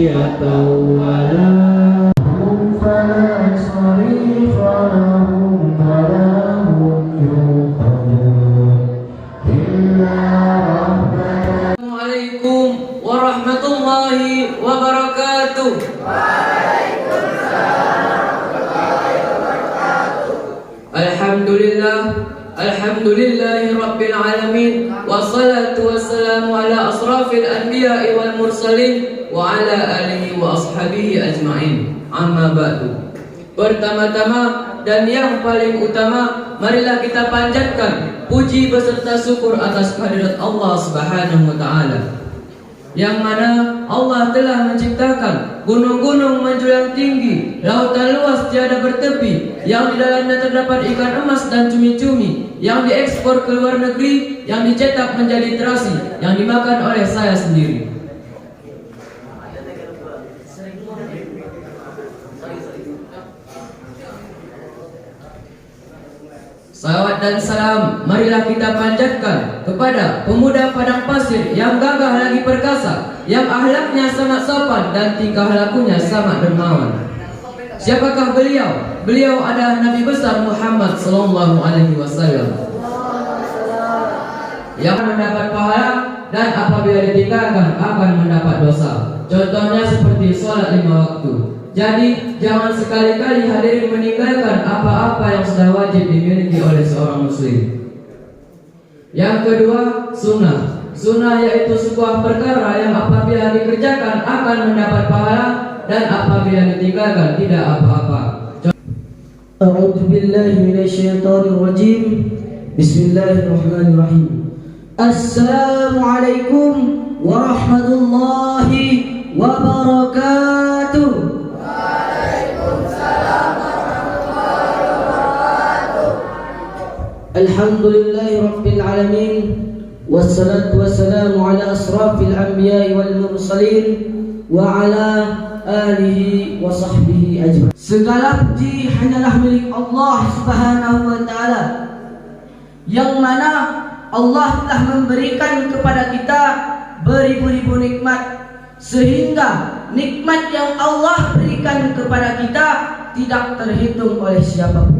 بغية ولا هم فلا صريخ لهم ولا هم يوقظون إلا ربنا. Assalamualaikum warahmatullahi wabarakatuh. Alhamdulillahi rabbil alamin, wassalatu wassalamu ala asrafil anbiya'i wal mursalin wa ala alihi wa ashabihi ajma'in. Amma ba'du. Pertama-tama dan yang paling utama, marilah kita panjatkan puji beserta syukur atas kehadirat Allah Subhanahu wa taala, yang mana Allah telah menciptakan gunung-gunung menjulang tinggi, lautan luas tiada bertepi, yang di dalamnya terdapat ikan emas dan cumi-cumi, yang diekspor ke luar negeri, yang dicetak menjadi terasi, yang dimakan oleh saya sendiri. Salawat dan salam marilah kita panjatkan kepada pemuda padang pasir yang gagah lagi perkasa, yang akhlaknya sangat sopan dan tingkah lakunya sangat dermawan. Siapakah beliau? Beliau adalah Nabi besar Muhammad sallallahu alaihi wasallam, yang mendapat pahala dan apabila ditinggalkan akan mendapat dosa. Contohnya seperti sholat 5 waktu. Jadi jangan sekali-kali hadirin meninggalkan apa-apa yang sudah wajib dimiliki oleh seorang muslim. Yang kedua, sunnah. Sunnah yaitu sebuah perkara yang apabila dikerjakan akan mendapat pahala dan apabila ditinggalkan tidak apa-apa. A'udzu billahi minasyaitonir rajim. Bismillahirrahmanirrahim. Assalamualaikum warahmatullahi wabarakatuh. Alhamdulillahi rabbil alamin, wassalatu wassalamu ala asrafil anbiya'i wal mursalin wa ala alihi wa sahbihi ajma'in. Segala puji hanyalah milik Allah Subhanahu wa taala, yang mana Allah telah memberikan kepada kita beribu-ribu nikmat, sehingga nikmat yang Allah berikan kepada kita tidak terhitung oleh siapapun.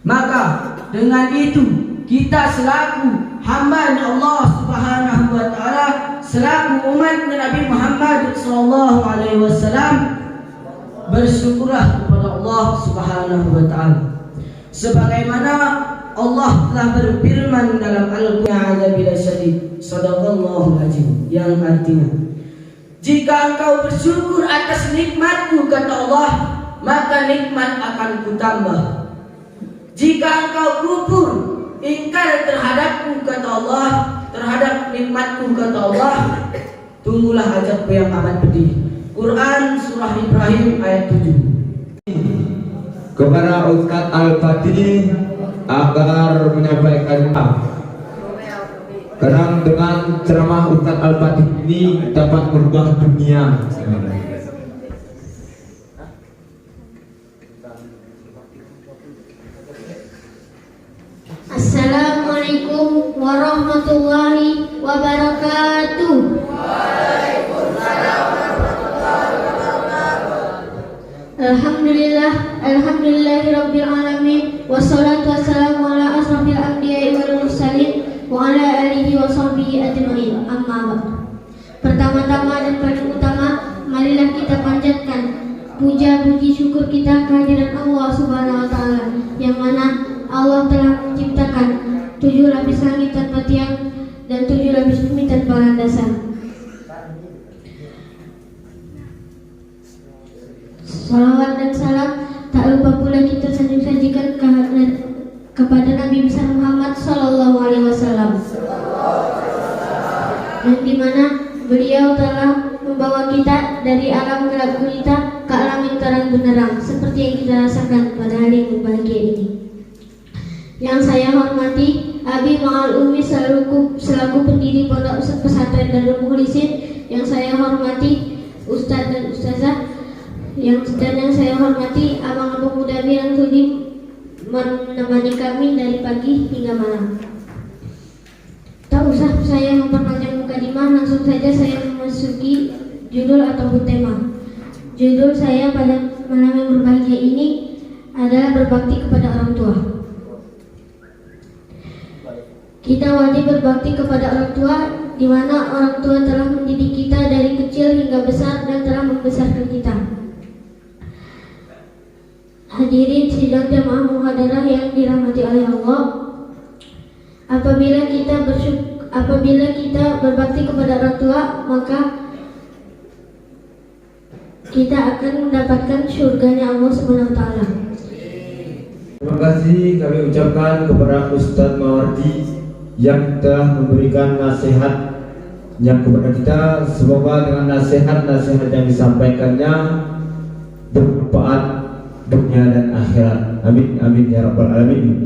Maka dengan itu kita selaku hamba Allah Subhanahu wa taala, selaku umat Nabi Muhammad sallallahu alaihi wasallam, bersyukurlah kepada Allah Subhanahu wa taala, sebagaimana Allah telah berfirman dalam Al-Qur'an bila syadid sadaqallahul azim, yang artinya, jika engkau bersyukur atas nikmatku, kata Allah, maka nikmat akan kutambah. Jika engkau kufur, ingkar terhadapku, kata Allah, terhadap nikmatku, kata Allah, tunggulah azabku yang amat pedih. Quran surah Ibrahim ayat 7. Kepada Ustaz Al-Fatih agar menyampaikan karena dengan ceramah Ustaz Al-Fatih ini dapat merubah dunia. Assalamualaikum warahmatullahi wabarakatuh. Waalaikumsalam warahmatullahi wabarakatuh. Alhamdulillahi rabbil alamin, wassalatu wassalamu ala asrafil anbiya'i wal mursalin wa ala alihi wa sahbihi ajma'in. Amma ba'du. Pertama-tama dan paling utama, marilah kita panjatkan puja-puji syukur kita kehadiran Allah Subhanahu wa taala, yang mana Allah telah menciptakan 7 lapis langit tanpa tiang dan 7 lapis bumi tanpa landasan. Salawat dan salam tak lupa pula kita sajikan kepada Nabi besar Muhammad sallallahu alaihi wasallam, yang dimana beliau telah membawa kita dari alam gelap gulita ke alam yang terang benderang, seperti yang kita rasakan pada hari yang berbahagia ini. Yang saya hormati Abi Ma'al Umi selaku pendiri Pondok Pesantren Darul Mukhlisin, yang saya hormati Ustadz dan Ustazah, yang saya hormati abang-abang muda yang sudi menemani kami dari pagi hingga malam. Tak usah saya memperpanjang mukadimah, langsung saja saya memasuki judul ataupun tema. Judul saya pada malam yang berbahagia ini adalah berbakti kepada orang tua. Kita wajib berbakti kepada orang tua, di mana orang tua telah mendidik kita dari kecil hingga besar dan telah membesarkan kita. Hadirin sidang jamaah muhadarah yang dirahmati oleh Allah, apabila kita berbakti kepada orang tua, maka kita akan mendapatkan surganya Allah Subhanahu wa taala. Terima kasih kami ucapkan kepada Ustadz Mawardi yang telah memberikan nasihatnya kepada kita. Semoga dengan nasihat-nasihat yang disampaikannya bermanfaat dunia dan akhirat. Amin amin ya rabbal alamin.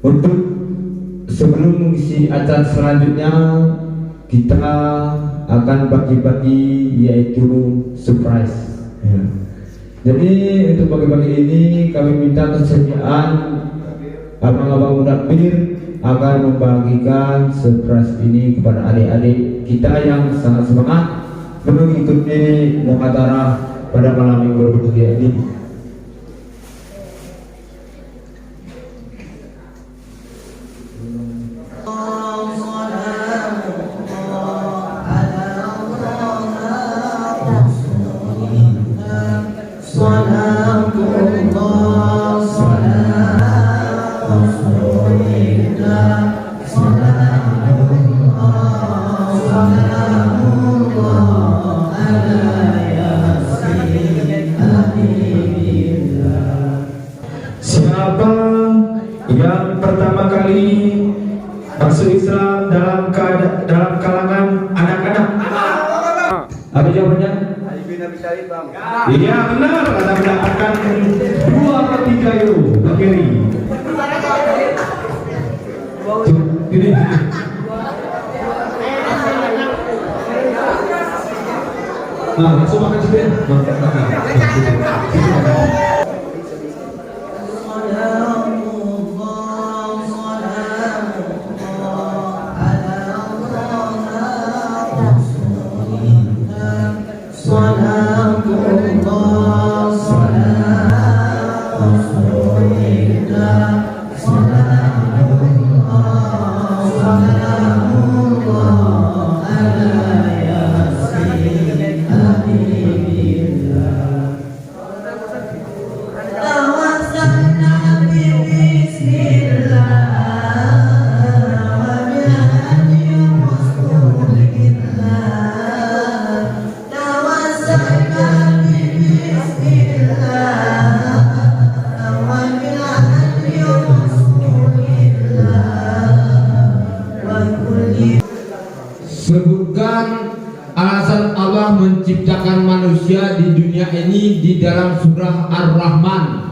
Untuk sebelum mengisi acara selanjutnya, kita akan bagi-bagi yaitu surprise ya. Jadi untuk bagi-bagi ini kami minta kesediaan abang-abang mudakbir agar membagikan surprise ini kepada adik-adik kita yang sangat semangat mengikuti muhadarah pada malam yang berbahagia ini. Siapa yang pertama kali masuk Islam dalam kalangan anak-anak? Apa jawabannya? Iya benar, Anda mendapatkan 2/3 euro. Kiri. Ini. Nah, langsung makan cipen. Sebutkan alasan Allah menciptakan manusia di dunia ini di dalam surah Ar-Rahman.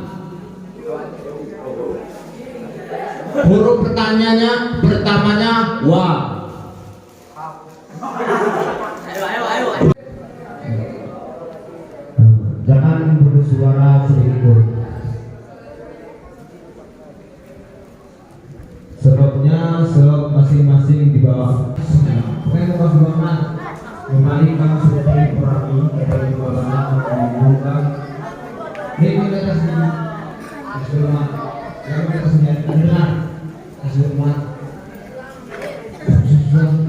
Huruf pertamanya wa. Jangan bersuara sedikit. Sebabnya masing-masing di bawah. Bukan Allah Subhanahu memalingkan seperti orang ini dari bawah membuka nikmat atasnya keseluruhan yang atasnya adalah keseluruhan sesuatu